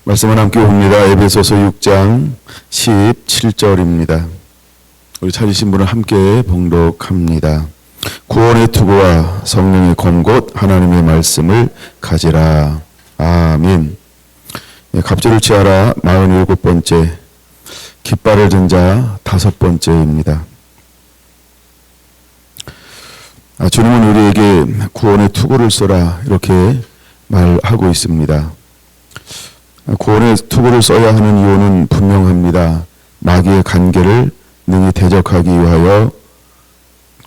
말씀을 함께 봅니다. 에베소서 6장 17절입니다. 우리 찾으신 분은 함께 봉독합니다. 구원의 투구와 성령의 검곧 하나님의 말씀을 가지라. 아멘. 갑절을 취하라 47번째, 깃발을 든 자 5번째입니다. 주님은 우리에게 구원의 투구를 쏘라 이렇게 말하고 있습니다. 구원의 투구를 써야 하는 이유는 분명합니다. 마귀의 간계를 능히 대적하기 위하여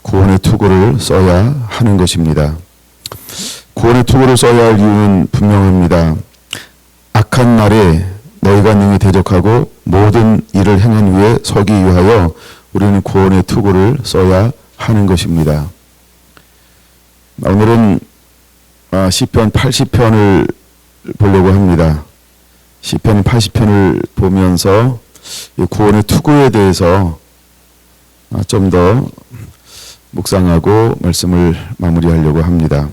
구원의 투구를 써야 하는 것입니다. 구원의 투구를 써야 할 이유는 분명합니다. 악한 날에 너희가 능히 대적하고 모든 일을 행한 후에 서기 위하여 우리는 구원의 투구를 써야 하는 것입니다. 오늘은 시편 80편을 보려고 합니다. 시편 80편을 보면서 구원의 투구에 대해서 좀 더 묵상하고 말씀을 마무리하려고 합니다.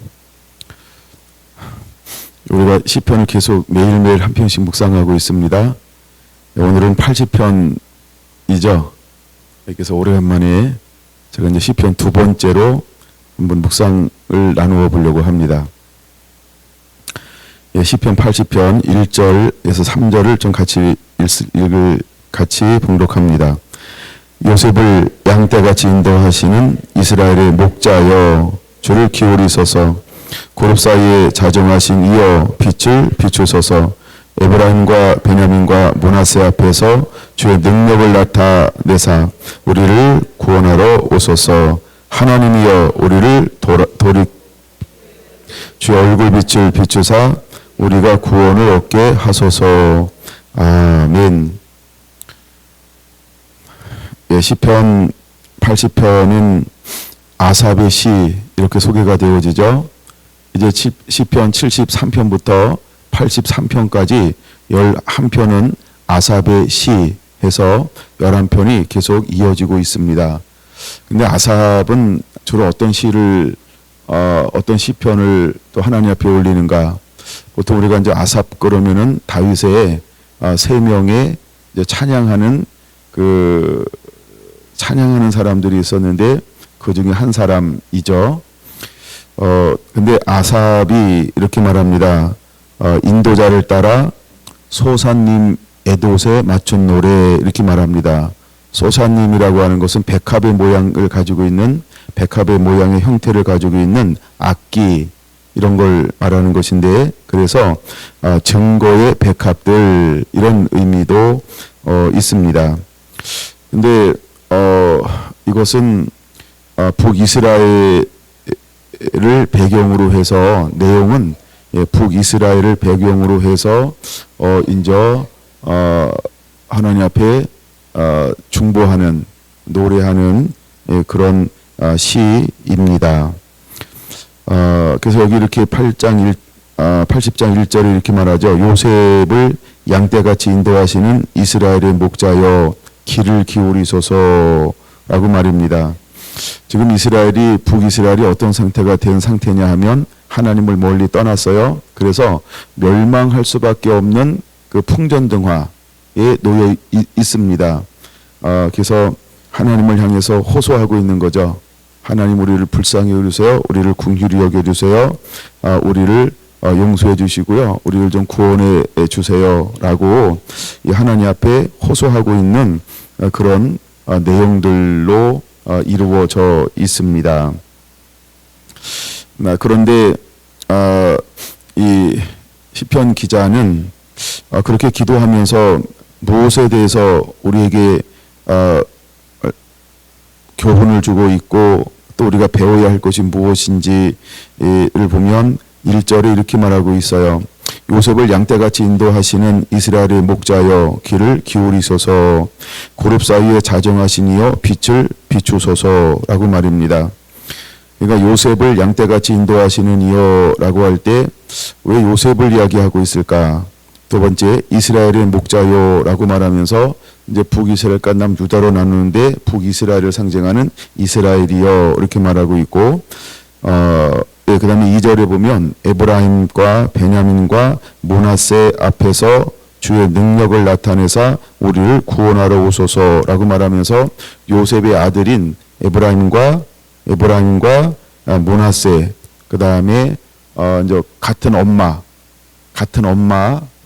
우리가 시편을 계속 매일매일 한 편씩 묵상하고 있습니다. 오늘은 80편이죠. 그래서 오래간만에 제가 이제 시편 두 번째로 한번 묵상을 나누어 보려고 합니다. 시편 80편 1절에서 3절을 좀 같이 봉독합니다. 요셉을 양떼같이 인도하시는 이스라엘의 목자여 주를 기울이소서. 고렙 사이에 자정하신 이여 빛을 비추소서. 에브라임과 베냐민과 므낫세 앞에서 주의 능력을 나타내사 우리를 구원하러 오소서. 하나님이여 우리를 주의 얼굴빛을 비추사 우리가 구원을 얻게 하소서. 아멘. 시편 80편은 아삽의 시 이렇게 소개가 되어지죠. 이제 시편 73편부터 83편까지 11편은 아삽의 시 해서 11편이 계속 이어지고 있습니다. 근데 아삽은 주로 어떤 시를 어떤 시편을 또 하나님 앞에 올리는가? 보통 우리가 이제 아삽 그러면은 다윗의 세 명의 이제 찬양하는 사람들이 있었는데 그 중에 한 사람이죠. 근데 아삽이 이렇게 말합니다. 인도자를 따라 소사님 에돛에 맞춘 노래 이렇게 말합니다. 소사님이라고 하는 것은 백합의 모양을 가지고 있는 백합의 모양의 형태를 가지고 있는 악기 이런 걸 말하는 것인데 그래서 증거의 백합들 이런 의미도 있습니다. 근데 이것은 북이스라엘을 배경으로 해서 내용은 북이스라엘을 배경으로 해서 하나님 앞에 중보하는 노래하는 그런 시입니다. 그래서 여기 이렇게 80장 1절에 이렇게 말하죠. 요셉을 양떼같이 인도하시는 이스라엘의 목자여 귀를 기울이소서라고 말입니다. 지금 북이스라엘이 어떤 상태가 된 상태냐 하면 하나님을 멀리 떠났어요. 그래서 멸망할 수밖에 없는 그 풍전등화에 놓여 있습니다. 그래서 하나님을 향해서 호소하고 있는 거죠. 하나님 우리를 불쌍히 여기주세요. 우리를 긍휼히 여겨주세요. 우리를 용서해 주시고요. 우리를 좀 구원해 주세요. 라고 이 하나님 앞에 호소하고 있는 그런 내용들로 이루어져 있습니다. 그런데 이 시편 기자는 그렇게 기도하면서 무엇에 대해서 우리에게 교훈을 주고 있고 또 우리가 배워야 할 것이 무엇인지를 보면 1절에 이렇게 말하고 있어요. 요셉을 양떼같이 인도하시는 이스라엘의 목자여 귀를 기울이소서. 고렙 사이에 자정하신 이여 빛을 비추소서라고 말입니다. 그러니까 요셉을 양떼같이 인도하시는 이여라고 할 때 왜 요셉을 이야기하고 있을까? 두 번째 이스라엘의 목자요라고 말하면서 이제 북이스라엘과 남유다로 나누는데 북이스라엘을 상징하는 이스라엘이요 이렇게 말하고 있고 그 다음에 2절에 보면 에브라임과 베냐민과 므낫세 앞에서 주의 능력을 나타내사 우리를 구원하러 오소서라고 말하면서 요셉의 아들인 에브라임과 므낫세, 그 다음에 이제 같은 엄마의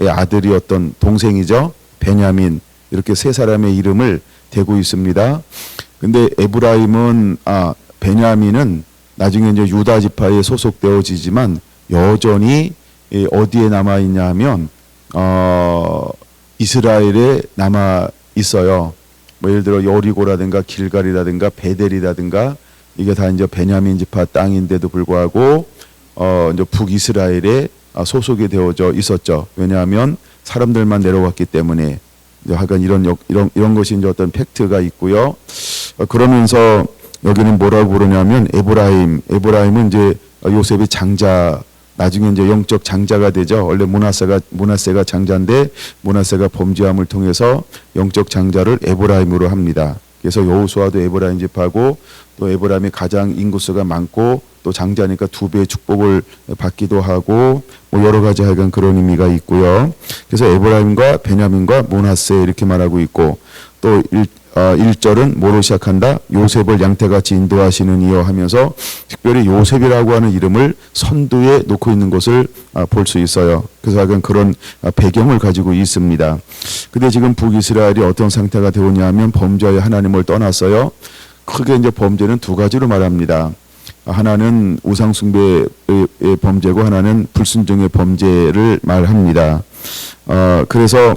아들이었던 동생이죠. 베냐민, 이렇게 세 사람의 이름을 대고 있습니다. 근데 베냐민은 나중에 이제 유다 지파에 소속되어지지만 여전히 어디에 남아 있냐 하면 이스라엘에 남아 있어요. 뭐 예를 들어 여리고라든가 길갈이라든가 베델이라든가 이게 다 이제 베냐민 지파 땅인데도 불구하고 이제 북이스라엘에 소속이 되어져 있었죠. 왜냐하면 사람들만 내려왔기 때문에 하여간 이런 것이 이제 어떤 팩트가 있고요. 그러면서 여기는 뭐라고 부르냐면 에브라임은 이제 요셉의 장자, 나중에 이제 영적 장자가 되죠. 원래 므낫세가 장자인데 므낫세가 범죄함을 통해서 영적 장자를 에브라임으로 합니다. 그래서 여호수아도 에브라임 지파고 또 에브라임이 가장 인구수가 많고 또 장자니까 2배의 축복을 받기도 하고 뭐 여러 가지 하여간 그런 의미가 있고요. 그래서 에브라임과 베냐민과 므낫세 이렇게 말하고 있고 또 1절은 뭐로 시작한다? 요셉을 양떼같이 인도하시는 이여 하면서 특별히 요셉이라고 하는 이름을 선두에 놓고 있는 것을 볼 수 있어요. 그래서 약간 그런 배경을 가지고 있습니다. 근데 지금 북이스라엘이 어떤 상태가 되었냐 하면 범죄의 하나님을 떠났어요. 크게 이제 범죄는 두 가지로 말합니다. 하나는 우상숭배의 범죄고 하나는 불순종의 범죄를 말합니다. 그래서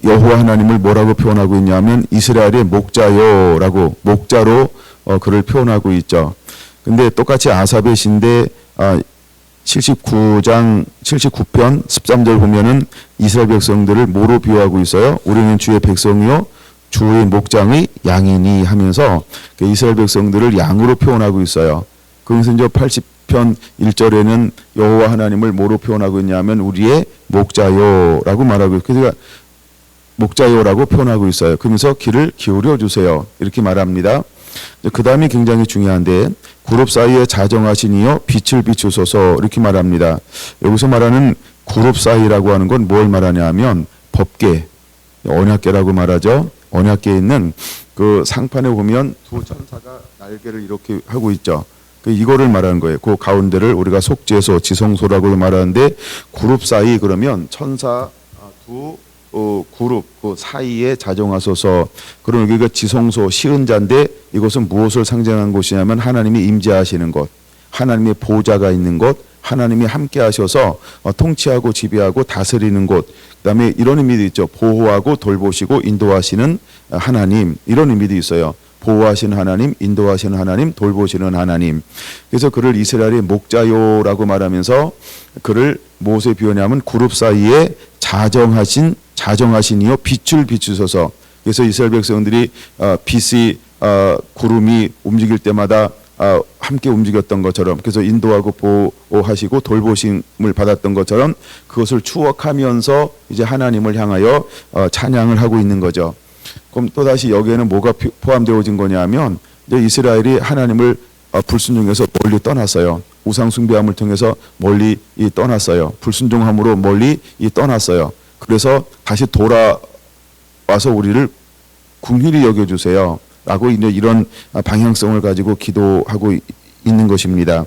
여호와 하나님을 뭐라고 표현하고 있냐면 이스라엘의 목자로 그를 표현하고 있죠. 근데 똑같이 아삽의 시인데 79편 13절 보면은 이스라엘 백성들을 뭐로 비유하고 있어요? 우리는 주의 백성이요 주의 목장의 양이니 하면서 이스라엘 백성들을 양으로 표현하고 있어요. 그래서 이제 80편 1절에는 여호와 하나님을 뭐로 표현하고 있냐면 우리의 목자요라고 말하고 있어요. 그러니까 목자요라고 표현하고 있어요. 그러면서 귀를 기울여 주세요. 이렇게 말합니다. 그 다음이 굉장히 중요한데 그룹 사이에 자정하시니요 빛을 비추소서 이렇게 말합니다. 여기서 말하는 그룹 사이라고 하는 건 뭘 말하냐 하면 법궤, 언약궤라고 말하죠. 언약궤에 있는 그 상판에 보면 두 천사가 날개를 이렇게 하고 있죠. 이거를 말하는 거예요. 그 가운데를 우리가 속죄소, 지성소라고 말하는데 그룹 사이 그러면 천사 두 그룹 그 사이에 자정하소서. 그럼 여기가 지성소 시은자인데 이것은 무엇을 상징한 곳이냐면 하나님이 임재하시는 곳, 하나님의 보좌가 있는 곳, 하나님이 함께 하셔서 통치하고 지배하고 다스리는 곳. 그다음에 이런 의미도 있죠. 보호하고 돌보시고 인도하시는 하나님, 이런 의미도 있어요. 보호하시는 하나님, 인도하시는 하나님, 돌보시는 하나님. 그래서 그를 이스라엘의 목자요라고 말하면서 그를 무엇에 비유하냐면 그룹 사이에 자정하시니요 빛을 비추소서. 그래서 이스라엘 백성들이 빛이 구름이 움직일 때마다 함께 움직였던 것처럼, 그래서 인도하고 보호하시고 돌보심을 받았던 것처럼 그것을 추억하면서 이제 하나님을 향하여 찬양을 하고 있는 거죠. 그럼 또다시 여기에는 뭐가 포함되어진 거냐면 이제 이스라엘이 하나님을 불순종해서 멀리 떠났어요. 우상 숭배함을 통해서 멀리 떠났어요. 불순종함으로 멀리 떠났어요. 그래서 다시 돌아와서 우리를 긍휼히 여겨주세요 라고 이제 이런 방향성을 가지고 기도하고 있는 것입니다.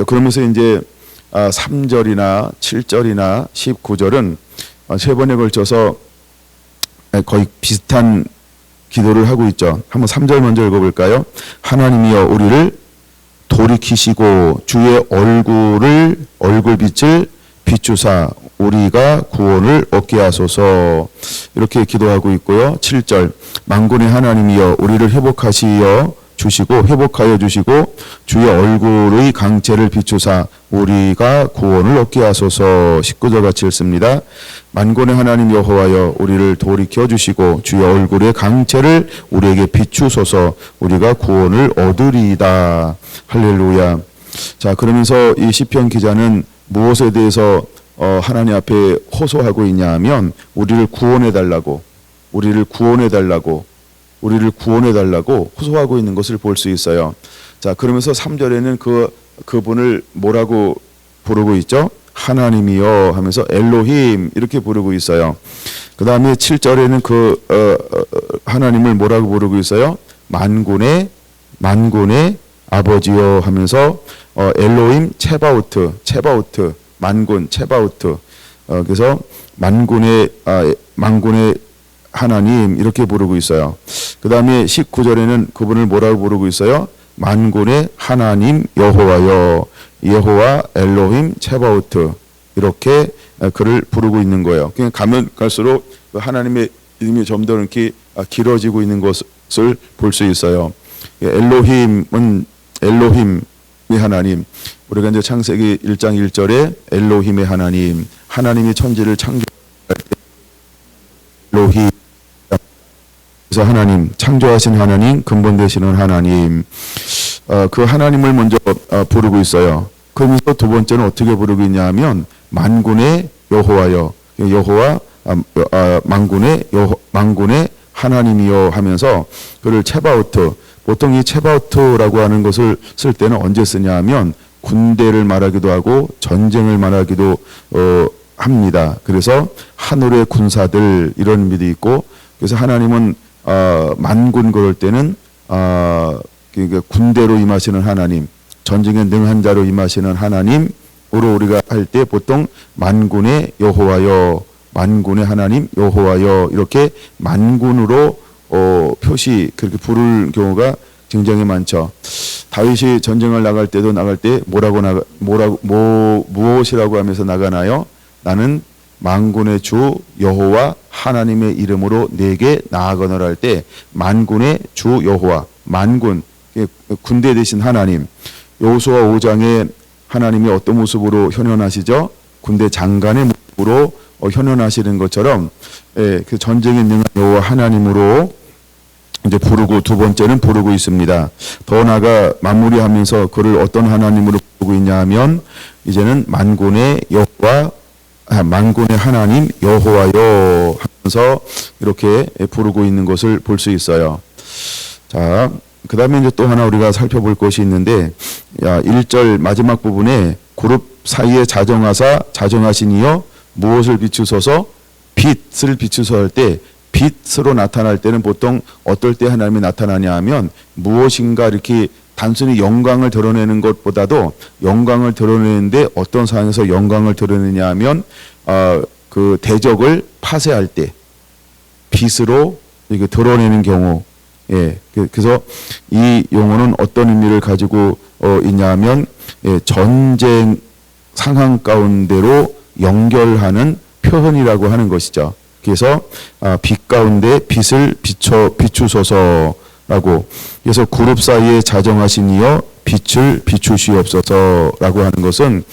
그러면서 이제 3절이나 7절이나 19절은 세 번에 걸쳐서 거의 비슷한 기도를 하고 있죠. 한번 3절 먼저 읽어볼까요? 하나님이여 우리를 돌이키시고 주의 얼굴빛을 비추사 우리가 구원을 얻게 하소서. 이렇게 기도하고 있고요. 7절 만군의 하나님이여 우리를 회복하여 주시고 주의 얼굴의 강체를 비추사 우리가 구원을 얻게 하소서. 19절 같이 읽습니다. 만군의 하나님 여호와여 우리를 돌이켜 주시고 주의 얼굴의 강체를 우리에게 비추소서 우리가 구원을 얻으리이다. 할렐루야. 자, 그러면서 이 시편 기자는 무엇에 대해서 하나님 앞에 호소하고 있냐 하면 우리를 구원해 달라고 호소하고 있는 것을 볼 수 있어요. 자, 그러면서 3절에는 그분을 뭐라고 부르고 있죠? 하나님이여 하면서 엘로힘 이렇게 부르고 있어요. 그 다음에 7절에는 하나님을 뭐라고 부르고 있어요? 만군의 아버지여 하면서 엘로힘 체바우트 만군 체바우트 그래서 만군의 하나님 이렇게 부르고 있어요. 그 다음에 19절에는 그분을 뭐라고 부르고 있어요? 만군의 하나님 여호와여 여호와 엘로힘 체바우트 이렇게 그를 부르고 있는 거예요. 그냥 가면 갈수록 하나님의 이름이 좀 더 이렇게 길어지고 있는 것을 볼 수 있어요. 엘로힘은 엘로힘의 하나님. 우리가 이제 창세기 1장 1절에 엘로힘의 하나님, 하나님이 천지를 창조할 때 엘로힘 그래서 하나님, 창조하신 하나님, 근본 되시는 하나님, 그 하나님을 먼저 부르고 있어요. 그러면서 두 번째는 어떻게 부르고 있냐면 만군의 여호와여, 여호와 만군의 하나님이여 하면서 그를 체바우트. 보통 이 체바우트라고 하는 것을 쓸 때는 언제 쓰냐 하면 군대를 말하기도 하고 전쟁을 말하기도 합니다. 그래서 하늘의 군사들 이런 의미도 있고 그래서 하나님은 만군 그럴 때는 그러니까 군대로 임하시는 하나님, 전쟁에 능한 자로 임하시는 하나님으로 우리가 할 때 보통 만군의 여호와여, 만군의 하나님 여호와여 이렇게 만군으로 표시 그렇게 부를 경우가 굉장히 많죠. 다윗이 전쟁을 나갈 때도 나갈 때 무엇이라고 하면서 나가나요? 나는 만군의 주 여호와 하나님의 이름으로 내게 나아가노라 할 때 만군의 주 여호와 만군 군대 대신 하나님 여호수아 5장에 하나님이 어떤 모습으로 현현하시죠? 군대 장관의 모습으로 현현하시는 것처럼 그 전쟁에 능한 여호와 하나님으로 이제 부르고 두 번째는 부르고 있습니다. 더 나아가 마무리하면서 그를 어떤 하나님으로 부르고 있냐 하면 이제는 만군의 하나님 여호와여 하면서 이렇게 부르고 있는 것을 볼 수 있어요. 자, 그 다음에 이제 또 하나 우리가 살펴볼 것이 있는데 1절 마지막 부분에 그룹 사이에 자정하신 이여 무엇을 비추소서 빛을 비추소 할 때 빛으로 나타날 때는 보통 어떨 때 하나님이 나타나냐 하면 무엇인가 이렇게 단순히 영광을 드러내는 것보다도 영광을 드러내는데 어떤 상황에서 영광을 드러내냐 하면 그 대적을 파쇄할 때 빛으로 이게 드러내는 경우 그래서 이 용어는 어떤 의미를 가지고 있냐 하면 전쟁 상황 가운데로 연결하는 표현이라고 하는 것이죠. 그래서 빛 가운데 빛을 비추소서라고 그래서 그룹 사이에 자정하신 이여 빛을 비추시옵소서라고 하는 것은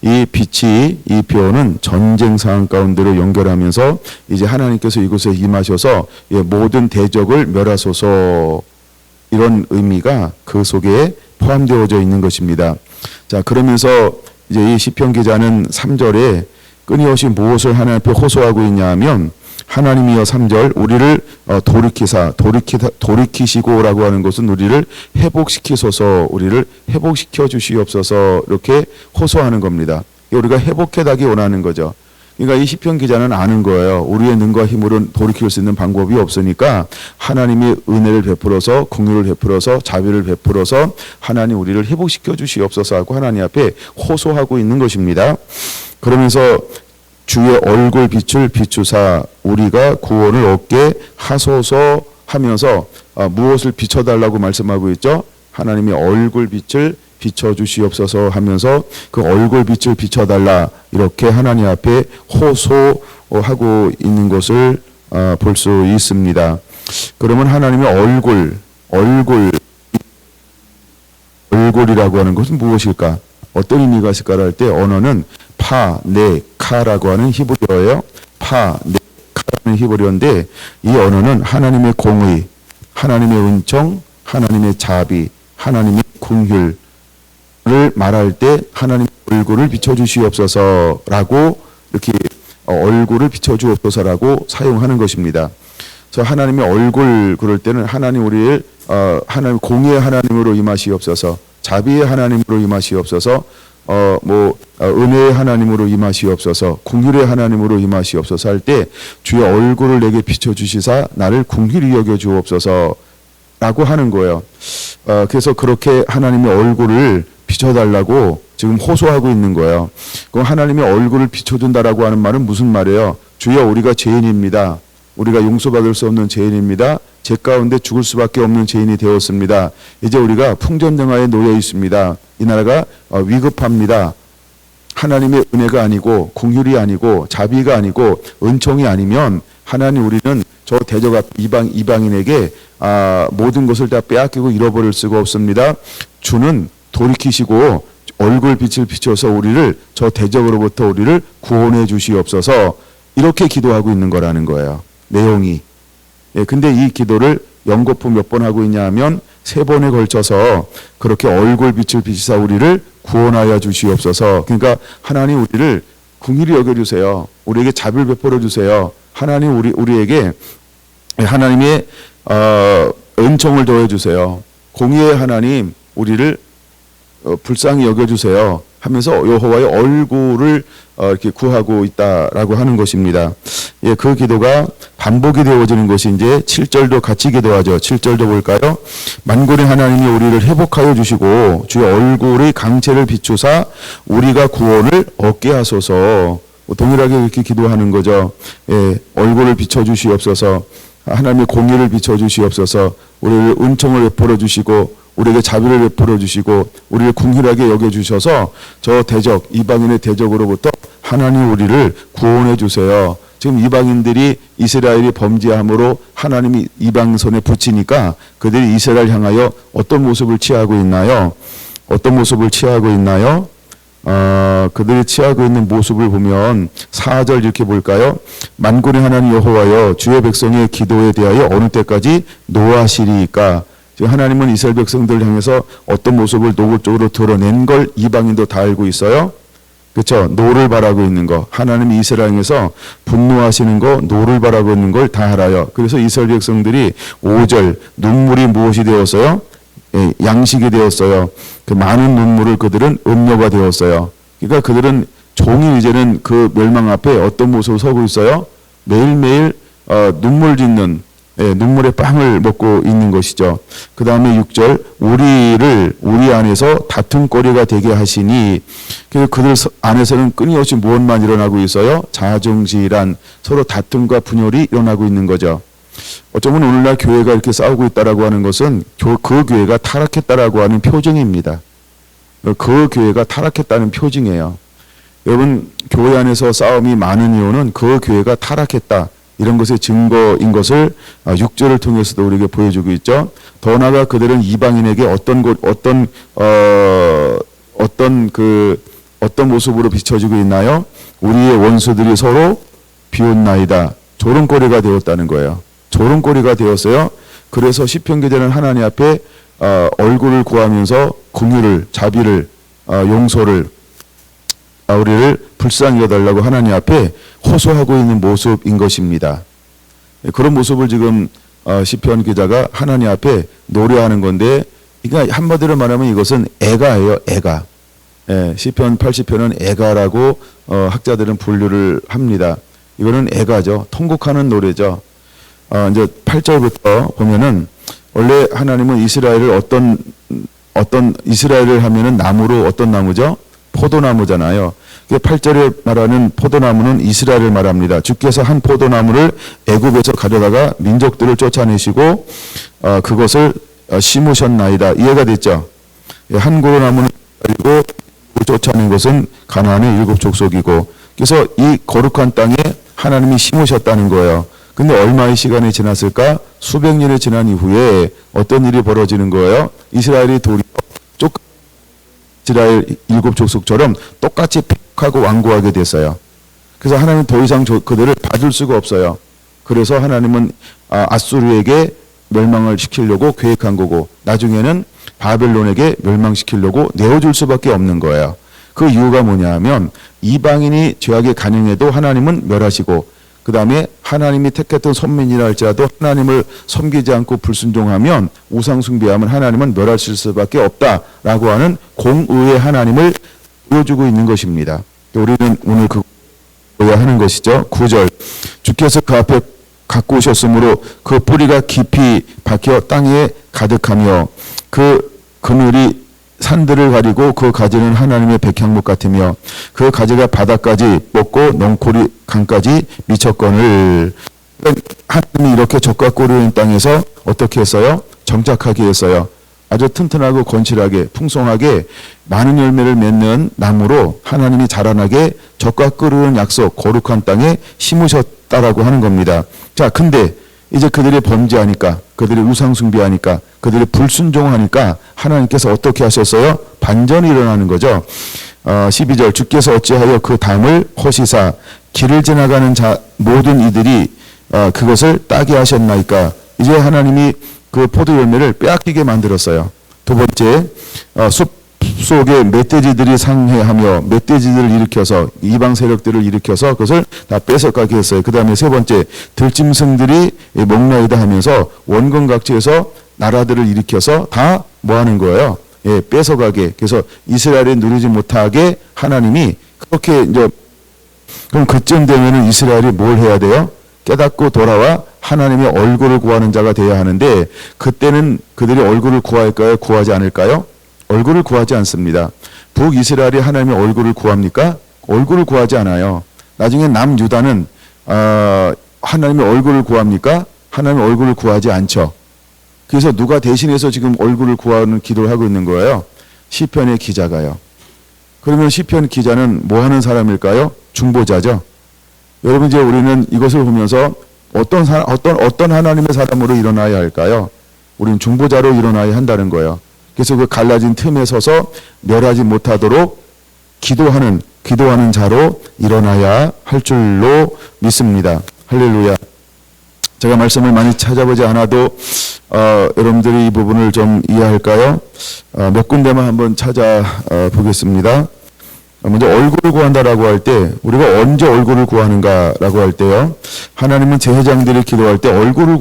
이 빛이 이 표현은 전쟁 상황 가운데로 연결하면서 이제 하나님께서 이곳에 임하셔서 모든 대적을 멸하소서 이런 의미가 그 속에 포함되어져 있는 것입니다. 자 그러면서 이제 이 시편 기자는 3절에 끊임없이 무엇을 하나님 앞에 호소하고 있냐 하면 하나님이여 3절 우리를 돌이키시고라고 하는 것은 우리를 회복시키소서 우리를 회복시켜 주시옵소서 이렇게 호소하는 겁니다. 우리가 회복해다기 원하는 거죠. 그러니까 이 시편 기자는 아는 거예요. 우리의 능과 힘으로는 돌이킬 수 있는 방법이 없으니까 하나님이 은혜를 베풀어서 긍휼을 베풀어서 자비를 베풀어서 하나님 우리를 회복시켜 주시옵소서 하고 하나님 앞에 호소하고 있는 것입니다. 그러면서 주의 얼굴 빛을 비추사 우리가 구원을 얻게 하소서 하면서 무엇을 비춰달라고 말씀하고 있죠? 하나님의 얼굴 빛을 비춰주시옵소서 하면서 그 얼굴 빛을 비춰달라 이렇게 하나님 앞에 호소하고 있는 것을 볼 수 있습니다. 그러면 하나님의 얼굴이라고 하는 것은 무엇일까? 어떤 의미가 있을까 할 때 언어는 파네카라고 하는 히브리어예요. 파네카라는 히브리어인데 이 언어는 하나님의 공의, 하나님의 은총, 하나님의 자비, 하나님의 긍휼을 말할 때 하나님 얼굴을 비춰주시옵소서라고 이렇게 얼굴을 비춰주옵소서라고 사용하는 것입니다. 그래서 하나님의 얼굴 그럴 때는 하나님 우리를 하나님 공의의 하나님으로 임하시옵소서, 자비의 하나님으로 임하시옵소서, 은혜의 하나님으로 임하시옵소서, 궁휼의 하나님으로 임하시옵소서 할 때 주의 얼굴을 내게 비춰주시사 나를 궁휼히 여겨 주옵소서라고 하는 거예요. 그래서 그렇게 하나님의 얼굴을 비춰달라고 지금 호소하고 있는 거예요. 그럼 하나님의 얼굴을 비춰준다라고 하는 말은 무슨 말이에요? 주여, 우리가 죄인입니다. 우리가 용서받을 수 없는 죄인입니다. 죄 가운데 죽을 수밖에 없는 죄인이 되었습니다. 이제 우리가 풍전등하에 놓여 있습니다. 이 나라가 위급합니다. 하나님의 은혜가 아니고 긍휼이 아니고 자비가 아니고 은총이 아니면 하나님, 우리는 저 대적 앞 이방인에게 모든 것을 다 빼앗기고 잃어버릴 수가 없습니다. 주는 돌이키시고 얼굴 빛을 비춰서 우리를 저 대적으로부터 우리를 구원해 주시옵소서, 이렇게 기도하고 있는 거라는 거예요. 내용이. 근데 이 기도를 연거푸 몇 번 하고 있냐 하면 3번에 걸쳐서 그렇게 얼굴 빛을 비추사 우리를 구원하여 주시옵소서. 그러니까 하나님, 우리를 긍휼히 여겨주세요. 우리에게 자비를 베풀어 주세요. 하나님, 우리에게 하나님의 은총을 더해 주세요. 공의의 하나님, 우리를 불쌍히 여겨주세요 하면서 여호와의 얼굴을 이렇게 구하고 있다라고 하는 것입니다. 예, 그 기도가 반복이 되어지는 것이 이제 7절도 같이 기도하죠. 7절도 볼까요? 만군의 하나님이 우리를 회복하여 주시고 주의 얼굴의 강체를 비추사 우리가 구원을 얻게 하소서. 동일하게 이렇게 기도하는 거죠. 예, 얼굴을 비춰주시옵소서, 하나님의 공의를 비춰주시옵소서, 우리를 은총을 베풀어 주시고 우리에게 자비를 베풀어 주시고 우리를 궁휼하게 여겨주셔서 저 대적, 이방인의 대적으로부터 하나님 우리를 구원해 주세요. 지금 이방인들이 이스라엘이 범죄함으로 하나님이 이방 손에 붙이니까 그들이 이스라엘 향하여 어떤 모습을 취하고 있나요? 어떤 모습을 취하고 있나요? 그들이 취하고 있는 모습을 보면 4절 이렇게 볼까요? 만군의 하나님 여호와여, 주의 백성의 기도에 대하여 어느 때까지 노하시리이까? 지금 하나님은 이스라엘 백성들을 향해서 어떤 모습을 노골적으로 드러낸 걸 이방인도 다 알고 있어요. 그렇죠? 노를 바라고 있는 거, 하나님이 이스라엘 향해서 분노하시는 거, 노를 바라고 있는 걸 다 알아요. 그래서 이스라엘 백성들이 5절 눈물이 무엇이 되었어요? 예, 양식이 되었어요. 그 많은 눈물을 그들은 음료가 되었어요. 그러니까 그들은 종일 이제는 그 멸망 앞에 어떤 모습으로 서고 있어요? 매일매일 눈물 짓는, 예, 눈물의 빵을 먹고 있는 것이죠. 그 다음에 6절 우리 안에서 다툼거리가 되게 하시니, 그래서 그들 안에서는 끊임없이 무엇만 일어나고 있어요? 자중질환, 서로 다툼과 분열이 일어나고 있는 거죠. 어쩌면 오늘날 교회가 이렇게 싸우고 있다라고 하는 것은 그 교회가 타락했다라고 하는 표징입니다. 그 교회가 타락했다는 표징이에요. 여러분, 교회 안에서 싸움이 많은 이유는 그 교회가 타락했다, 이런 것의 증거인 것을 6절을 통해서도 우리에게 보여주고 있죠. 더 나아가 그들은 이방인에게 어떤 모습으로 비춰지고 있나요? 우리의 원수들이 서로 비웃나이다. 조롱거리가 되었다는 거예요. 조롱거리가 되었어요. 그래서 시편 기자는 하나님 앞에 얼굴을 구하면서 긍휼을, 자비를, 용서를, 우리를 불쌍히 여달라고 하나님 앞에 호소하고 있는 모습인 것입니다. 그런 모습을 지금 시편 기자가 하나님 앞에 노래하는 건데, 그러니까 한마디로 말하면 이것은 애가예요. 애가. 예, 시편 80편은 애가라고 학자들은 분류를 합니다. 이거는 애가죠. 통곡하는 노래죠. 이제 8절부터 보면은 원래 하나님은 이스라엘을 이스라엘을 하면은 나무로, 어떤 나무죠? 포도나무잖아요. 8절에 말하는 포도나무는 이스라엘을 말합니다. 주께서 한 포도나무를 애굽에서 가져다가 민족들을 쫓아내시고 그것을 심으셨나이다. 이해가 됐죠? 한 고로나무는 그리고 쫓아낸 것은 가나안의 7 족속이고, 그래서 이 거룩한 땅에 하나님이 심으셨다는 거예요. 근데 얼마의 시간이 지났을까? 수백 년이 지난 이후에 어떤 일이 벌어지는 거예요? 이스라엘이 도리어 이스라엘 7 족속처럼 똑같이 폐역하고 완고하게 됐어요. 그래서 하나님은 더 이상 그들을 봐줄 수가 없어요. 그래서 하나님은 아수르에게 멸망을 시키려고 계획한 거고, 나중에는 바벨론에게 멸망시키려고 내어줄 수밖에 없는 거예요. 그 이유가 뭐냐 하면 이방인이 죄악에 간영해도 하나님은 멸하시고, 그 다음에 하나님이 택했던 선민이라 할지라도 하나님을 섬기지 않고 불순종하면, 우상 숭배하면 하나님은 멸하실 수밖에 없다라고 하는 공의의 하나님을 보여주고 있는 것입니다. 우리는 오늘 그거야 하는 것이죠. 9절 주께서 그 앞에 갖고 오셨으므로 그 뿌리가 깊이 박혀 땅에 가득하며 그 그늘이 산들을 가리고 그 가지는 하나님의 백향목 같으며 그 가지가 바다까지 뻗고 넝콜이 강까지 미쳤거늘. 하나님이 이렇게 적과 꼴이 있는 땅에서 어떻게 했어요? 정착하게 했어요. 아주 튼튼하고 건실하게 풍성하게 많은 열매를 맺는 나무로 하나님이 자라나게 적과 끓는 약속 거룩한 땅에 심으셨다라고 하는 겁니다. 자, 근데 이제 그들이 범죄하니까, 그들이 우상 숭배하니까, 그들이 불순종하니까 하나님께서 어떻게 하셨어요? 반전이 일어나는 거죠. 12절 주께서 어찌하여 그 담을 허시사 길을 지나가는 모든 이들이 그것을 따게 하셨나이까. 이제 하나님이 그 포도 열매를 빼앗기게 만들었어요. 두 번째, 숲 속에 멧돼지들이 상해하며 멧돼지들을 일으켜서 이방 세력들을 일으켜서 그것을 다 뺏어가게 했어요. 그 다음에 세 번째, 들짐승들이 먹나이다 하면서 원근각지에서 나라들을 일으켜서 다 뭐 하는 거예요? 예, 뺏어가게. 그래서 이스라엘이 누리지 못하게 하나님이 그렇게 이제, 그럼 그쯤 되면은 이스라엘이 뭘 해야 돼요? 깨닫고 돌아와 하나님의 얼굴을 구하는 자가 되어야 하는데, 그때는 그들이 얼굴을 구할까요? 구하지 않을까요? 얼굴을 구하지 않습니다. 북이스라엘이 하나님의 얼굴을 구합니까? 얼굴을 구하지 않아요. 나중에 남유다는 하나님의 얼굴을 구합니까? 하나님의 얼굴을 구하지 않죠. 그래서 누가 대신해서 지금 얼굴을 구하는 기도를 하고 있는 거예요? 시편의 기자가요. 그러면 시편 기자는 뭐 하는 사람일까요? 중보자죠. 여러분, 이제 우리는 이것을 보면서 어떤 하나님의 사람으로 일어나야 할까요? 우리는 중보자로 일어나야 한다는 거예요. 그래서 그 갈라진 틈에 서서 멸하지 못하도록 기도하는 자로 일어나야 할 줄로 믿습니다. 할렐루야. 제가 말씀을 많이 찾아보지 않아도 여러분들이 이 부분을 좀 이해할까요? 몇 군데만 한번 찾아보겠습니다. 먼저 얼굴을 구한다라고 할 때, 우리가 언제 얼굴을 구하는가라고 할 때요, 하나님은 제사장들이 기도할 때 얼굴을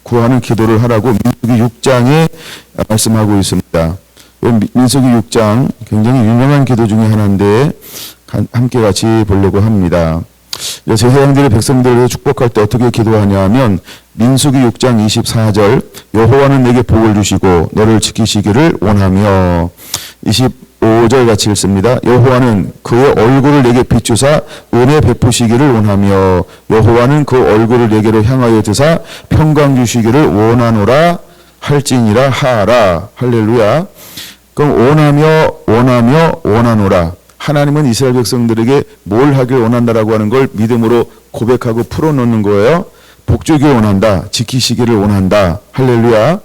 구하는 기도를 하라고 민수기 6장에 말씀하고 있습니다. 민수기 6장 굉장히 유명한 기도 중에 하나인데 함께 같이 보려고 합니다. 제사장들이 백성들을 축복할 때 어떻게 기도하냐 하면 민수기 6장 24절 여호와는 내게 복을 주시고 너를 지키시기를 원하며, 25절 같이 읽습니다. 여호와는 그의 얼굴을 내게 비추사 은혜 베푸시기를 원하며 여호와는 그 얼굴을 내게로 향하여 드사 평강 주시기를 원하노라 할지니라 하라. 할렐루야. 그럼 원하노라. 하나님은 이스라엘 백성들에게 뭘 하길 원한다라고 하는 걸 믿음으로 고백하고 풀어놓는 거예요. 복주기를 원한다. 지키시기를 원한다. 할렐루야.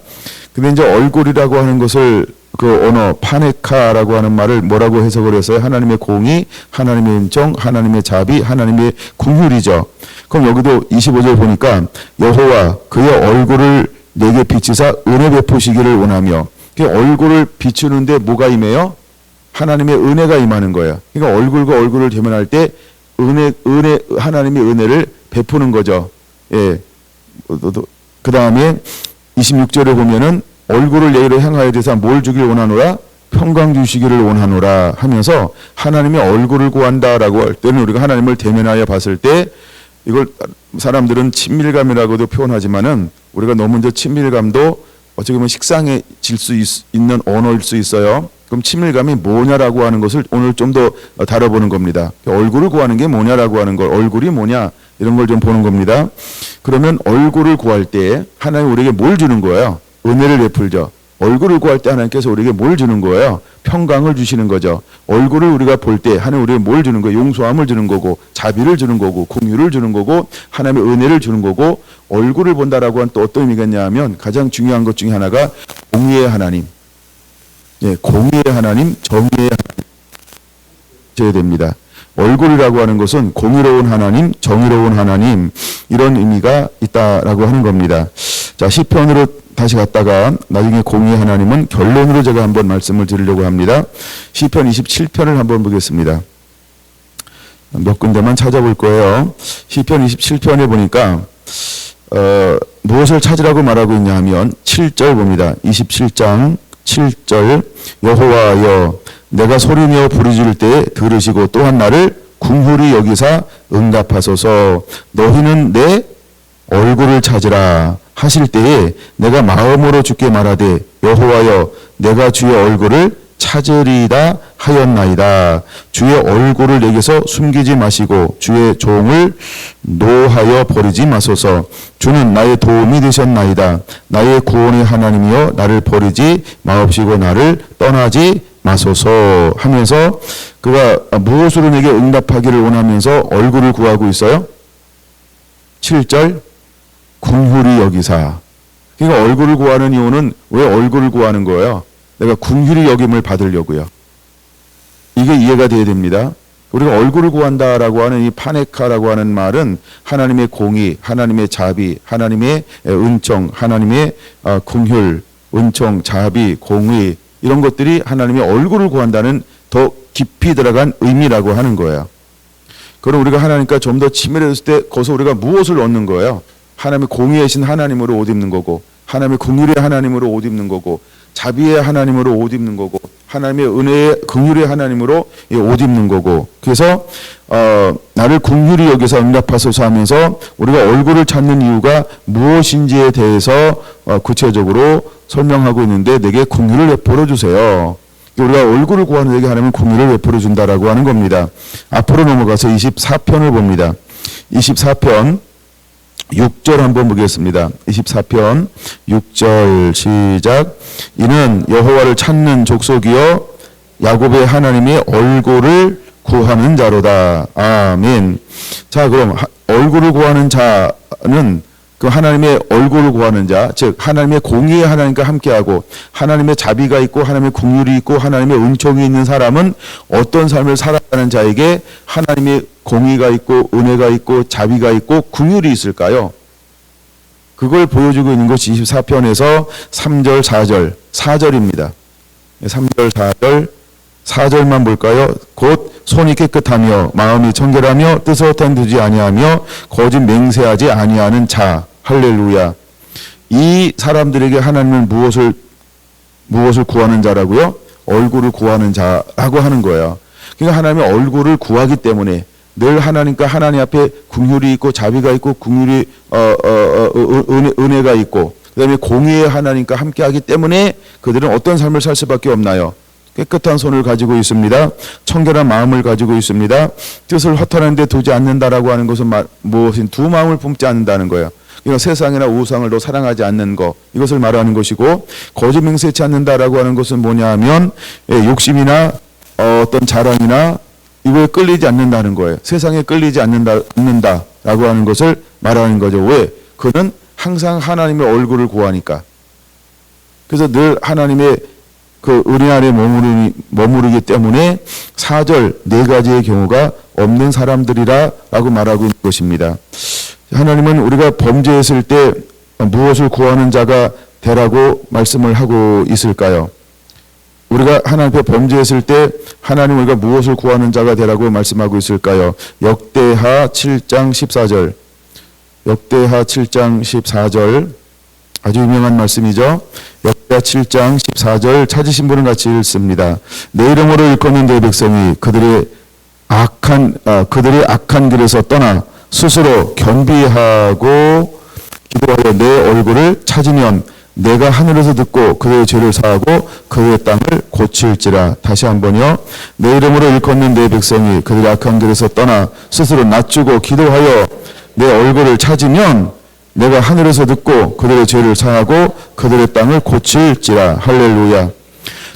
근데 이제 얼굴이라고 하는 것을 그 언어 파네카라고 하는 말을 뭐라고 해석을 했어요? 하나님의 공의, 하나님의 은총, 하나님의 자비, 하나님의 긍휼이죠. 그럼 여기도 25절 보니까 여호와 그의 얼굴을 내게 비치사 은혜 베푸시기를 원하며, 그 얼굴을 비추는데 뭐가 임해요? 하나님의 은혜가 임하는 거예요. 그러니까 얼굴과 얼굴을 대면할 때 하나님의 은혜를 베푸는 거죠. 예. 그 다음에 26절에 보면은 얼굴을 내게로 향하여 대사 뭘 주길 원하노라? 평강 주시기를 원하노라 하면서 하나님의 얼굴을 구한다라고 할 때는 우리가 하나님을 대면하여 봤을 때, 이걸 사람들은 친밀감이라고도 표현하지만은 우리가 너무 이제 친밀감도 어떻게 보면 식상해질 수 있는 언어일 수 있어요. 그럼 친밀감이 뭐냐라고 하는 것을 오늘 좀 더 다뤄보는 겁니다. 얼굴을 구하는 게 뭐냐라고 하는 걸, 얼굴이 뭐냐 이런 걸 좀 보는 겁니다. 그러면 얼굴을 구할 때 하나님 우리에게 뭘 주는 거예요? 은혜를 베풀죠. 얼굴을 구할 때 하나님께서 우리에게 뭘 주는 거예요? 평강을 주시는 거죠. 얼굴을 우리가 볼 때 하나님 우리에게 뭘 주는 거예요? 용서함을 주는 거고, 자비를 주는 거고, 공유를 주는 거고, 하나님의 은혜를 주는 거고. 얼굴을 본다라고 하는 또 어떤 의미겠냐 하면 가장 중요한 것 중에 하나가 공의의 하나님, 예, 공의의 하나님, 정의의 하나님 되어야 됩니다. 얼굴이라고 하는 것은 공의로운 하나님, 정의로운 하나님, 이런 의미가 있다라고 하는 겁니다. 자, 시편으로 다시 갔다가 나중에 공의의 하나님은 결론으로 제가 한번 말씀을 드리려고 합니다. 시편 27편을 한번 보겠습니다. 몇 군데만 찾아볼 거예요. 시편 27편에 보니까 무엇을 찾으라고 말하고 있냐 하면 7절 봅니다. 27장 7절 여호와여 내가 소리내어 부르짖을 때에 들으시고 또한 나를 궁휼히 여기사 응답하소서. 너희는 내 얼굴을 찾으라 하실 때에 내가 마음으로 주께 말하되 여호와여 내가 주의 얼굴을 찾으리다 하였나이다. 주의 얼굴을 내게서 숨기지 마시고 주의 종을 노하여 버리지 마소서. 주는 나의 도움이 되셨나이다. 나의 구원의 하나님이여 나를 버리지 마옵시고 나를 떠나지 마소서 하면서 그가 무엇으로 내게 응답하기를 원하면서 얼굴을 구하고 있어요? 7절 궁휼히 여기사. 그러니까 얼굴을 구하는 이유는 왜 얼굴을 구하는 거예요? 내가 궁휼히 여김을 받으려고요. 이게 이해가 돼야 됩니다. 우리가 얼굴을 구한다라고 하는 이 파네카라고 하는 말은 하나님의 공의, 하나님의 자비, 하나님의 은총, 하나님의 궁휼, 은총, 자비, 공의 이런 것들이 하나님의 얼굴을 구한다는 더 깊이 들어간 의미라고 하는 거예요. 그럼 우리가 하나님과 좀 더 친밀해졌을 때 거기서 우리가 무엇을 얻는 거예요? 하나님의 공의이신 하나님으로 옷 입는 거고 하나님의 긍휼의 하나님으로 옷 입는 거고 자비의 하나님으로 옷 입는 거고 하나님의 은혜의 긍휼의 하나님으로 옷 입는 거고 그래서 나를 긍휼히 여기서 응답하소서 하면서 우리가 얼굴을 찾는 이유가 무엇인지에 대해서 구체적으로 설명하고 있는데 내게 긍휼을 베풀어 주세요. 우리가 얼굴을 구하는 데게 하나님은 긍휼을 베풀어 준다라고 하는 겁니다. 앞으로 넘어가서 24편을 봅니다. 24편 6절 한번 보겠습니다. 24편 6절 시작. 이는 여호와를 찾는 족속이여 야곱의 하나님의 얼굴을 구하는 자로다. 아멘. 자, 그럼 얼굴을 구하는 자는 그 하나님의 얼굴을 구하는 자, 즉 하나님의 공의의 하나님과 함께하고 하나님의 자비가 있고 하나님의 긍휼이 있고 하나님의 은총이 있는 사람은 어떤 삶을 살아가는 자에게 하나님의 공의가 있고 은혜가 있고 자비가 있고 긍휼이 있을까요? 그걸 보여주고 있는 것이 24편에서 3절, 4절, 4절입니다. 3절, 4절, 4절만 볼까요? 곧 손이 깨끗하며 마음이 청결하며 뜻을 허탄두지 아니하며 거짓 맹세하지 아니하는 자. 할렐루야. 이 사람들에게 하나님은 무엇을 구하는 자라고요? 얼굴을 구하는 자라고 하는 거예요. 그러니까 하나님의 얼굴을 구하기 때문에 늘 하나님과 하나님 앞에 긍휼이 있고 자비가 있고 긍휼이 은혜가 있고 그다음에 공의의 하나님과 함께하기 때문에 그들은 어떤 삶을 살 수밖에 없나요? 깨끗한 손을 가지고 있습니다. 청결한 마음을 가지고 있습니다. 뜻을 허탄한 데 두지 않는다라고 하는 것은 무엇인 두 마음을 품지 않는다는 거예요. 그러니까 세상이나 우상을 더 사랑하지 않는 것, 이것을 말하는 것이고 거짓 맹세치 않는다라고 하는 것은 뭐냐 하면 욕심이나 어떤 자랑이나 이거에 끌리지 않는다는 거예요. 세상에 끌리지 않는다라고 하는 것을 말하는 거죠. 왜? 그는 항상 하나님의 얼굴을 구하니까. 그래서 늘 하나님의 그 은혜 아래 머무르기 때문에 4절 네 가지의 경우가 없는 사람들이라고 말하고 있는 것입니다. 하나님은 우리가 범죄했을 때 무엇을 구하는 자가 되라고 말씀을 하고 있을까요? 우리가 하나님 앞에 범죄했을 때 하나님 우리가 무엇을 구하는 자가 되라고 말씀하고 있을까요? 역대하 7장 14절. 역대하 7장 14절. 아주 유명한 말씀이죠. 역대하 7장 14절 찾으신 분은 같이 읽습니다. 내 이름으로 일컫는 내 백성이 그들의 악한 길에서 떠나 스스로 겸비하고 기도하여 내 얼굴을 찾으면 내가 하늘에서 듣고 그들의 죄를 사하고 그들의 땅을 고칠지라. 다시 한번요. 내 이름으로 일컫는 내 백성이 그들의 악한 길에서 떠나 스스로 낮추고 기도하여 내 얼굴을 찾으면 내가 하늘에서 듣고 그들의 죄를 사하고 그들의 땅을 고칠지라. 할렐루야.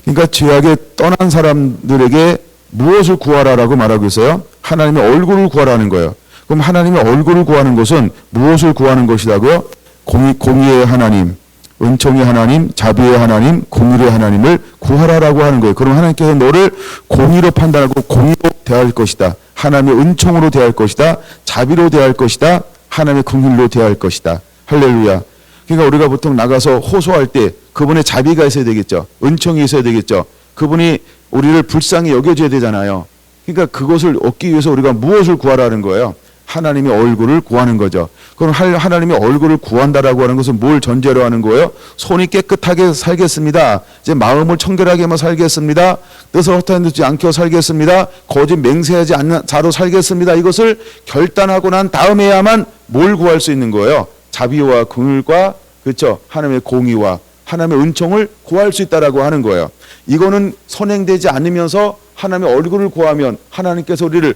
그러니까 죄악에 떠난 사람들에게 무엇을 구하라라고 말하고 있어요? 하나님의 얼굴을 구하라는 거예요. 그럼 하나님의 얼굴을 구하는 것은 무엇을 구하는 것이라고요? 공의의 하나님, 은총의 하나님, 자비의 하나님, 긍휼의 하나님을 구하라라고 하는 거예요. 그럼 하나님께서 너를 공의로 판단하고 공의로 대할 것이다. 하나님의 은총으로 대할 것이다. 자비로 대할 것이다. 하나님의 긍휼로 대할 것이다. 할렐루야. 그러니까 우리가 보통 나가서 호소할 때 그분의 자비가 있어야 되겠죠. 은총이 있어야 되겠죠. 그분이 우리를 불쌍히 여겨줘야 되잖아요. 그러니까 그것을 얻기 위해서 우리가 무엇을 구하라는 거예요? 하나님의 얼굴을 구하는 거죠. 그럼 하나님의 얼굴을 구한다라고 하는 것은 뭘 전제로 하는 거예요? 손이 깨끗하게 살겠습니다. 이제 마음을 청결하게만 살겠습니다. 뜻을 허탄하지 않게 살겠습니다. 거짓 맹세하지 않는 자로 살겠습니다. 이것을 결단하고 난 다음에야만 뭘 구할 수 있는 거예요? 자비와 긍휼과 그렇죠? 하나님의 공의와 하나님의 은총을 구할 수 있다라고 하는 거예요. 이거는 선행되지 않으면서 하나님의 얼굴을 구하면 하나님께서 우리를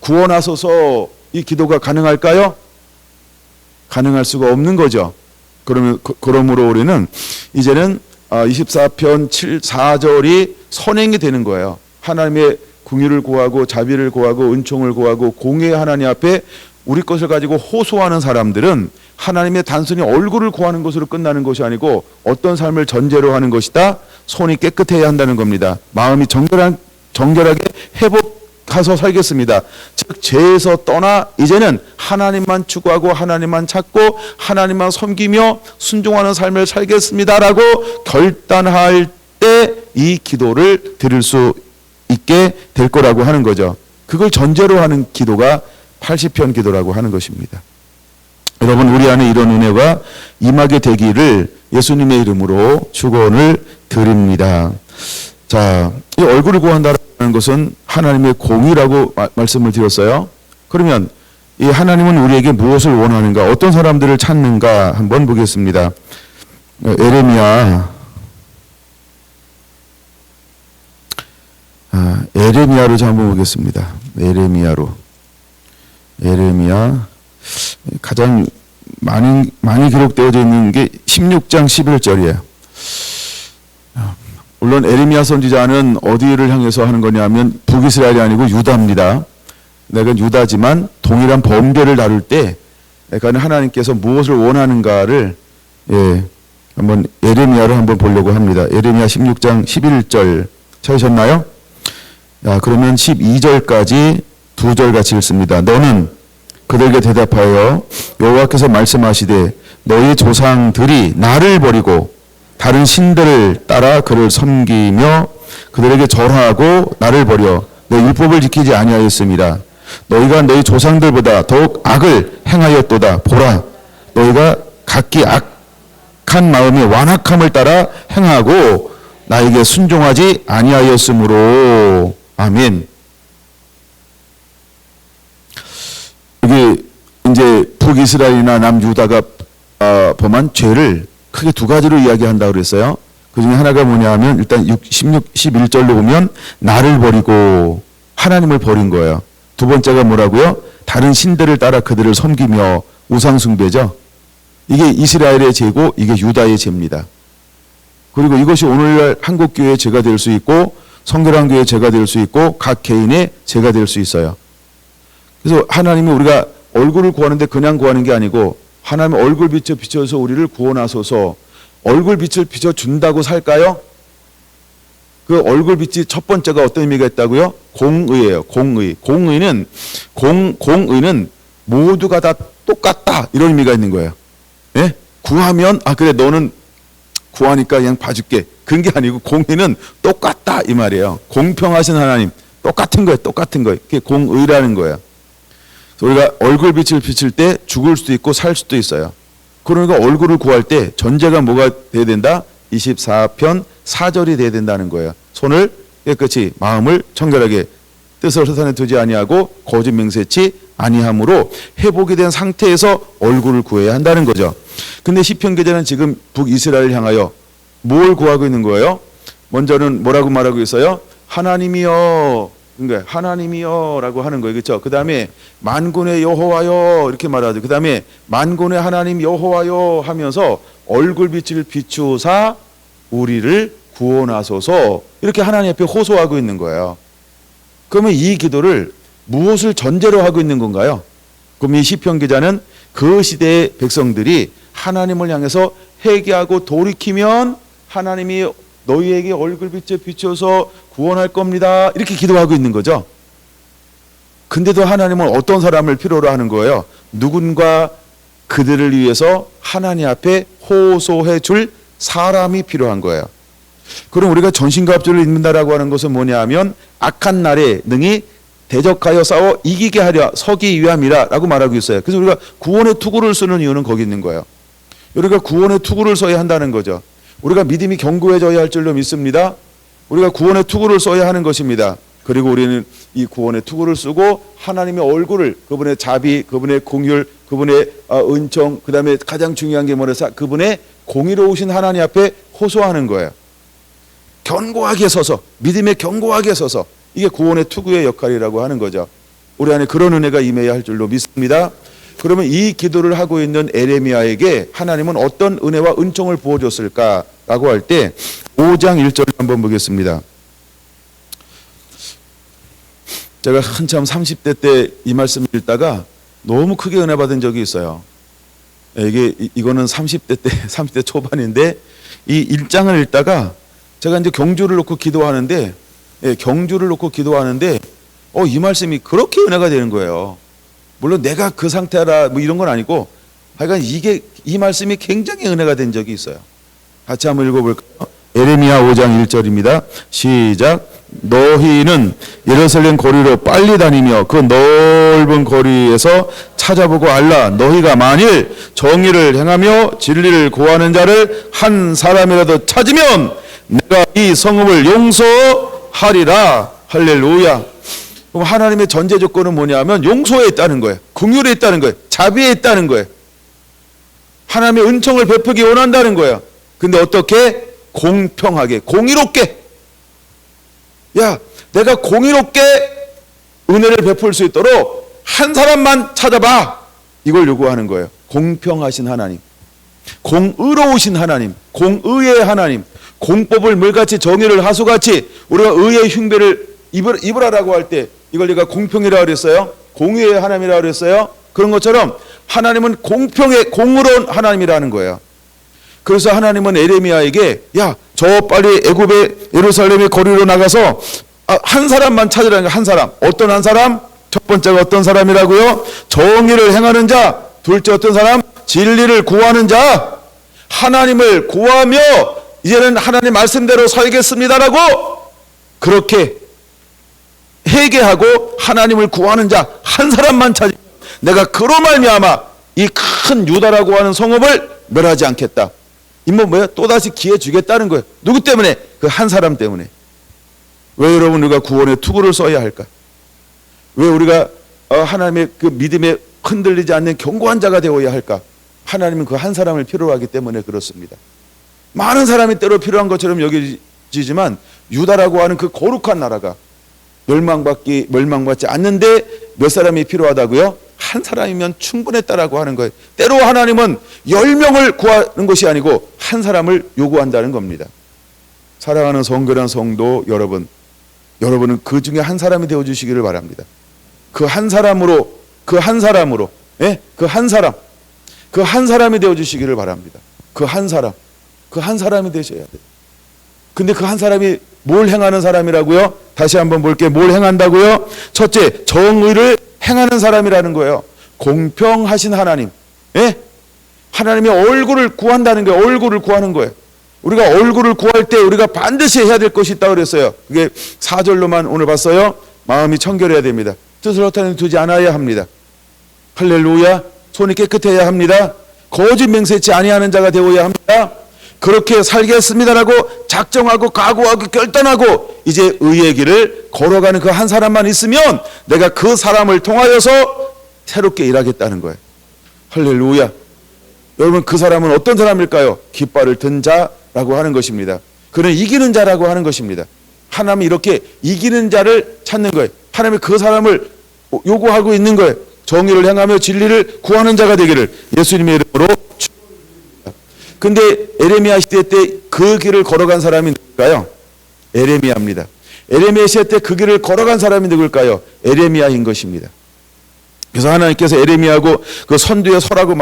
구원하소서 이 기도가 가능할까요? 가능할 수가 없는 거죠. 그러므로 우리는 이제는 24편 4절이 선행이 되는 거예요. 하나님의 긍휼을 구하고 자비를 구하고 은총을 구하고 공의의 하나님 앞에 우리 것을 가지고 호소하는 사람들은 하나님의 단순히 얼굴을 구하는 것으로 끝나는 것이 아니고 어떤 삶을 전제로 하는 것이다. 손이 깨끗해야 한다는 겁니다. 마음이 정결하게 회복해서 살겠습니다. 즉 죄에서 떠나 이제는 하나님만 추구하고 하나님만 찾고 하나님만 섬기며 순종하는 삶을 살겠습니다라고 결단할 때 이 기도를 드릴 수 있게 될 거라고 하는 거죠. 그걸 전제로 하는 기도가 80편 기도라고 하는 것입니다. 여러분, 우리 안에 이런 은혜가 임하게 되기를 예수님의 이름으로 축원을 드립니다. 자, 이 얼굴을 구한다는 것은 하나님의 공의라고 말씀을 드렸어요. 그러면 이 하나님은 우리에게 무엇을 원하는가, 어떤 사람들을 찾는가 한번 보겠습니다. 에레미야로 한번 보겠습니다. 에레미야 가장 많이 기록되어져 있는 게 16장 11절이에요. 물론 에레미야 선지자는 어디를 향해서 하는 거냐면 북이스라엘이 아니고 유다입니다. 내가 유다지만 동일한 범죄를 다룰 때 하나님께서 무엇을 원하는가를 한번 에레미야를 한번 보려고 합니다. 에레미야 16장 11절 찾으셨나요? 그러면 12절까지 두 절 같이 읽습니다. 너는 그들에게 대답하여 여호와께서 말씀하시되 너희 조상들이 나를 버리고 다른 신들을 따라 그를 섬기며 그들에게 절하고 나를 버려 내 율법을 지키지 아니하였습니다. 너희가 너희 조상들보다 더욱 악을 행하였도다. 보라, 너희가 각기 악한 마음의 완악함을 따라 행하고 나에게 순종하지 아니하였으므로. 아멘. 여기 이제 북이스라엘이나 남유다가 범한 죄를 크게 두 가지로 이야기한다고 그랬어요. 그 중에 하나가 뭐냐 하면 일단 11절로 보면 나를 버리고 하나님을 버린 거예요. 두 번째가 뭐라고요? 다른 신들을 따라 그들을 섬기며 우상숭배죠. 이게 이스라엘의 죄고 이게 유다의 죄입니다. 그리고 이것이 오늘날 한국교회의 죄가 될 수 있고 성결한 교회의 죄가 될 수 있고 각 개인의 죄가 될 수 있어요. 그래서 하나님이 우리가 얼굴을 구하는데 그냥 구하는 게 아니고 하나님 얼굴 빛을 비춰서 우리를 구원하소서. 얼굴 빛을 비춰준다고 살까요? 그 얼굴 빛이 첫 번째가 어떤 의미가 있다고요? 공의예요. 공의는 모두가 다 똑같다 이런 의미가 있는 거예요. 예? 구하면 그래 너는 구하니까 그냥 봐줄게. 그런 게 아니고 공의는 똑같다 이 말이에요. 공평하신 하나님 똑같은 거예요. 그게 공의라는 거예요. 우리가 얼굴 빛을 비칠 때 죽을 수도 있고 살 수도 있어요. 그러니까 얼굴을 구할 때 전제가 뭐가 돼야 된다? 24편 4절이 돼야 된다는 거예요. 손을 깨끗이 마음을 청결하게 뜻을 허탄에 두지 아니하고 거짓 맹세치 아니함으로 회복이 된 상태에서 얼굴을 구해야 한다는 거죠. 근데 시편 기자는 지금 북이스라엘을 향하여 뭘 구하고 있는 거예요? 먼저는 뭐라고 말하고 있어요? 하나님이여, 그러니까 하나님이여라고 하는 거예요. 그렇죠? 그 다음에 만군의 여호와여 이렇게 말하죠. 그 다음에 만군의 하나님 여호와여 하면서 얼굴 빛을 비추사 우리를 구원하소서 이렇게 하나님 앞에 호소하고 있는 거예요. 그러면 이 기도를 무엇을 전제로 하고 있는 건가요? 그럼 이 시편 기자는 그 시대의 백성들이 하나님을 향해서 회개하고 돌이키면 하나님이 너희에게 얼굴빛에 비춰서 구원할 겁니다. 이렇게 기도하고 있는 거죠. 근데도 하나님은 어떤 사람을 필요로 하는 거예요? 누군가 그들을 위해서 하나님 앞에 호소해 줄 사람이 필요한 거예요. 그럼 우리가 전신갑주를 입는다라고 하는 것은 뭐냐 하면 악한 날에 능히 대적하여 싸워 이기게 하려 서기 위함이라 라고 말하고 있어요. 그래서 우리가 구원의 투구를 쓰는 이유는 거기 있는 거예요. 우리가 구원의 투구를 써야 한다는 거죠. 우리가 믿음이 견고해져야 할 줄로 믿습니다. 우리가 구원의 투구를 써야 하는 것입니다. 그리고 우리는 이 구원의 투구를 쓰고 하나님의 얼굴을, 그분의 자비, 그분의 공율, 그분의 은총, 그 다음에 가장 중요한 게 뭐래서 그분의 공의로우신 하나님 앞에 호소하는 거예요. 견고하게 서서, 믿음에 견고하게 서서, 이게 구원의 투구의 역할이라고 하는 거죠. 우리 안에 그런 은혜가 임해야 할 줄로 믿습니다. 그러면 이 기도를 하고 있는 에레미야에게 하나님은 어떤 은혜와 은총을 부어줬을까라고 할 때 5장 1절을 한번 보겠습니다. 제가 한참 30대 때 이 말씀을 읽다가 너무 크게 은혜 받은 적이 있어요. 이거는 30대 초반인데 이 1장을 읽다가 제가 이제 경주를 놓고 기도하는데 이 말씀이 그렇게 은혜가 되는 거예요. 물론 내가 그 상태라 뭐 이런 건 아니고 하여간 이 말씀이 굉장히 은혜가 된 적이 있어요. 같이 한번 읽어볼까요? 에레미야 5장 1절입니다. 시작. 너희는 예루살렘 거리로 빨리 다니며 그 넓은 거리에서 찾아보고 알라. 너희가 만일 정의를 행하며 진리를 구하는 자를 한 사람이라도 찾으면 내가 이 성읍을 용서하리라. 할렐루야. 그럼 하나님의 전제 조건은 뭐냐면 용서에 있다는 거예요. 긍휼에 있다는 거예요. 자비에 있다는 거예요. 하나님의 은총을 베푸기 원한다는 거예요. 근데 어떻게? 공평하게, 공의롭게. 야, 내가 공의롭게 은혜를 베풀 수 있도록 한 사람만 찾아봐. 이걸 요구하는 거예요. 공평하신 하나님, 공의로우신 하나님, 공의의 하나님, 공법을 물같이 정의를 하수같이 우리가 의의 흉배를 입으라라고 할 때 이걸 내가 공평이라고 그랬어요. 공의의 하나님이라고 그랬어요. 그런 것처럼 하나님은 공평의 공의로운 하나님이라는 거예요. 그래서 하나님은 에레미야에게 야, 저 빨리 애굽의 예루살렘의 거리로 나가서 한 사람만 찾으라는 거예요. 한 사람. 어떤 한 사람? 첫 번째가 어떤 사람이라고요? 정의를 행하는 자. 둘째 어떤 사람? 진리를 구하는 자. 하나님을 구하며 이제는 하나님 말씀대로 살겠습니다라고 그렇게 회개하고 하나님을 구하는 자 한 사람만 찾으면 내가 그로 말미암아 이 큰 유다라고 하는 성읍을 멸하지 않겠다. 이뭐 뭐야? 또다시 기회 주겠다는 거예요. 누구 때문에? 그 한 사람 때문에. 왜 여러분 우리가 구원의 투구를 써야 할까? 왜 우리가 하나님의 그 믿음에 흔들리지 않는 견고한 자가 되어야 할까? 하나님은 그 한 사람을 필요로 하기 때문에 그렇습니다. 많은 사람이 때로 필요한 것처럼 여겨지지만 유다라고 하는 그 거룩한 나라가 멸망받지 않는데 몇 사람이 필요하다고요? 한 사람이면 충분했다라고 하는 거예요. 때로 하나님은 10명을 구하는 것이 아니고 한 사람을 요구한다는 겁니다. 사랑하는 성결한 성도 여러분, 여러분은 그 중에 한 사람이 되어주시기를 바랍니다. 그 한 사람으로 그 한 사람이 되어주시기를 바랍니다. 그 한 사람이 되셔야 돼요. 근데 그 한 사람이 뭘 행하는 사람이라고요? 다시 한번 볼게요. 뭘 행한다고요? 첫째, 정의를 행하는 사람이라는 거예요. 공평하신 하나님. 하나님의 얼굴을 구한다는 거예요. 얼굴을 구하는 거예요. 우리가 얼굴을 구할 때 우리가 반드시 해야 될 것이 있다고 그랬어요. 그게 4절로만 오늘 봤어요. 마음이 청결해야 됩니다. 뜻을 허탄에 두지 않아야 합니다. 할렐루야. 손이 깨끗해야 합니다. 거짓 맹세치 아니하는 자가 되어야 합니다. 그렇게 살겠습니다라고 작정하고 각오하고 결단하고 이제 의의 길을 걸어가는 그 한 사람만 있으면 내가 그 사람을 통하여서 새롭게 일하겠다는 거예요. 할렐루야. 여러분 그 사람은 어떤 사람일까요? 깃발을 든 자라고 하는 것입니다. 그는 이기는 자라고 하는 것입니다. 하나님이 이렇게 이기는 자를 찾는 거예요. 하나님이 그 사람을 요구하고 있는 거예요. 정의를 행하며 진리를 구하는 자가 되기를 예수님의 이름으로 축원드립니다. 근데 에레미야 시대 때 그 길을 걸어간 사람이 누굴까요? 에레미야입니다. 에레미야 시대 때 그 길을 걸어간 사람이 누굴까요? 에레미야인 것입니다. 그래서 하나님께서 에레미야하고 그 선두에 서라고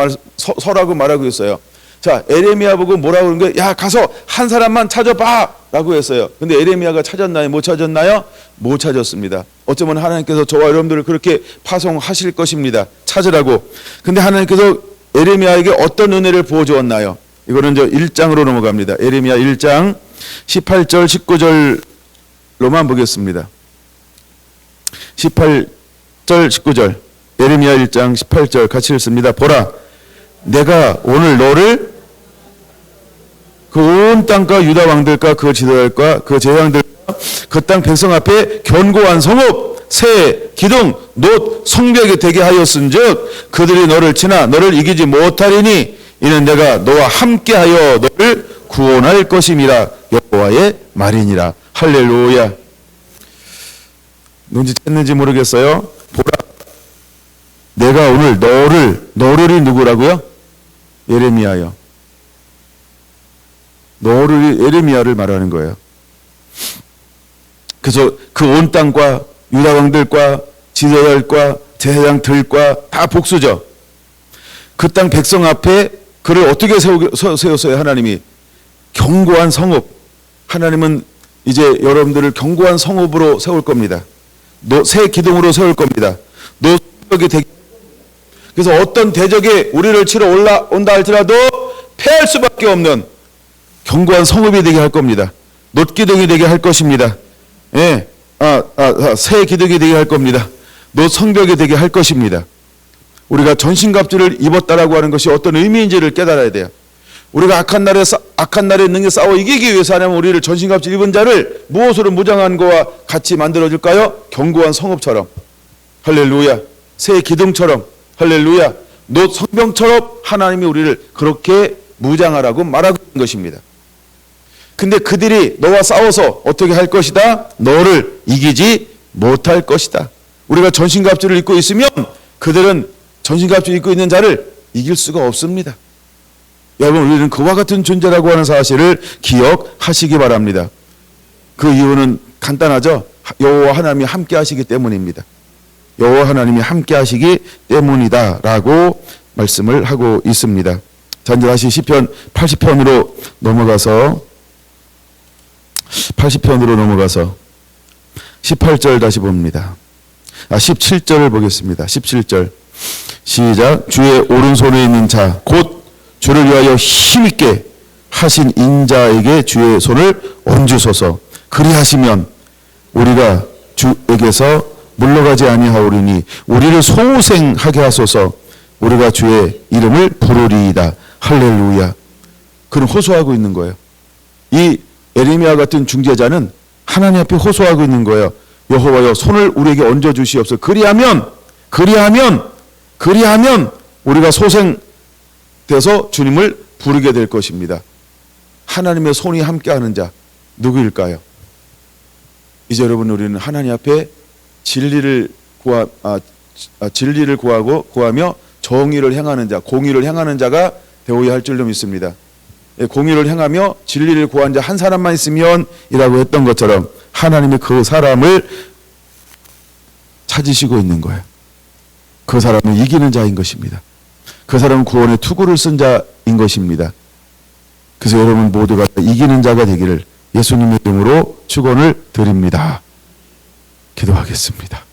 말하고 있어요. 자, 에레미야 보고 뭐라고 그러는 거예요? 야, 가서 한 사람만 찾아봐! 라고 했어요. 근데 에레미야가 찾았나요? 못 찾았나요? 못 찾았습니다. 어쩌면 하나님께서 저와 여러분들을 그렇게 파송하실 것입니다. 찾으라고. 근데 하나님께서 에레미야에게 어떤 은혜를 부어주었나요? 이거는 저 1장으로 넘어갑니다. 에레미야 1장 18절, 19절로만 보겠습니다. 18절 19절 예레미야 1장 18절 같이 읽습니다. 보라, 내가 오늘 너를 그 온 땅과 유다 왕들과 그 지도자들과 그 제사장들과 그 땅 백성 앞에 견고한 성읍, 새, 기둥, 놋, 성벽이 되게 하였은즉 그들이 너를 치나 너를 이기지 못하리니 이는 내가 너와 함께하여 너를 구원할 것임이라 여호와의 말이니라. 할렐루야. 눈치챘는지 모르겠어요. 보라, 내가 오늘 너를이 누구라고요? 예레미야요. 너를 예레미야를 말하는 거예요. 그래서 그 온 땅과 유다 왕들과 지도자들과 제사장들과 다 복수죠. 그 땅 백성 앞에 그를 어떻게 세웠어요? 하나님이 견고한 성읍. 하나님은 이제 여러분들을 견고한 성읍으로 세울 겁니다. 새 기둥으로 세울 겁니다. 노석이 되게. 그래서 어떤 대적이 우리를 치러 올라온다 할지라도 패할 수밖에 없는 견고한 성읍이 되게 할 겁니다. 놋기둥이 되게 할 것입니다. 예, 새 기둥이 되게 할 겁니다. 놋성벽이 되게 할 것입니다. 우리가 전신갑주를 입었다라고 하는 것이 어떤 의미인지를 깨달아야 돼요. 우리가 악한 날에 능히 싸워 이기기 위해서 하냐면 우리를 전신갑주 입은 자를 무엇으로 무장한 거와 같이 만들어줄까요? 견고한 성읍처럼. 할렐루야. 새 기둥처럼. 할렐루야. 놋성벽처럼 하나님이 우리를 그렇게 무장하라고 말하고 있는 것입니다. 근데 그들이 너와 싸워서 어떻게 할 것이다? 너를 이기지 못할 것이다. 우리가 전신갑주를 입고 있으면 그들은 전신갑주 입고 있는 자를 이길 수가 없습니다. 여러분, 우리는 그와 같은 존재라고 하는 사실을 기억하시기 바랍니다. 그 이유는 간단하죠. 여호와 하나님이 함께 하시기 때문입니다. 여호와 하나님이 함께 하시기 때문이다라고 말씀을 하고 있습니다. 자, 이제 다시 시편 80편으로 넘어가서 18절 다시 봅니다. 17절을 보겠습니다. 17절 시작. 주의 오른손에 있는 자 곧 주를 위하여 힘있게 하신 인자에게 주의 손을 얹으소서. 그리하시면 우리가 주에게서 물러가지 아니하오리니 우리를 소생하게 하소서. 우리가 주의 이름을 부르리이다. 할렐루야. 그는 호소하고 있는 거예요. 이 예레미야 같은 중재자는 하나님 앞에 호소하고 있는 거예요. 여호와여, 손을 우리에게 얹어 주시옵소서. 그리하면 우리가 소생돼서 주님을 부르게 될 것입니다. 하나님의 손이 함께하는 자 누구일까요? 이제 여러분, 우리는 하나님 앞에 진리를 구하며 정의를 행하는 자, 공의를 행하는 자가 되어야 할 줄로 믿습니다. 공의를 행하며 진리를 구한 자 한 사람만 있으면 이라고 했던 것처럼 하나님이 그 사람을 찾으시고 있는 거예요. 그 사람은 이기는 자인 것입니다. 그 사람은 구원의 투구를 쓴 자인 것입니다. 그래서 여러분 모두가 이기는 자가 되기를 예수님의 이름으로 축원을 드립니다. 기도하겠습니다.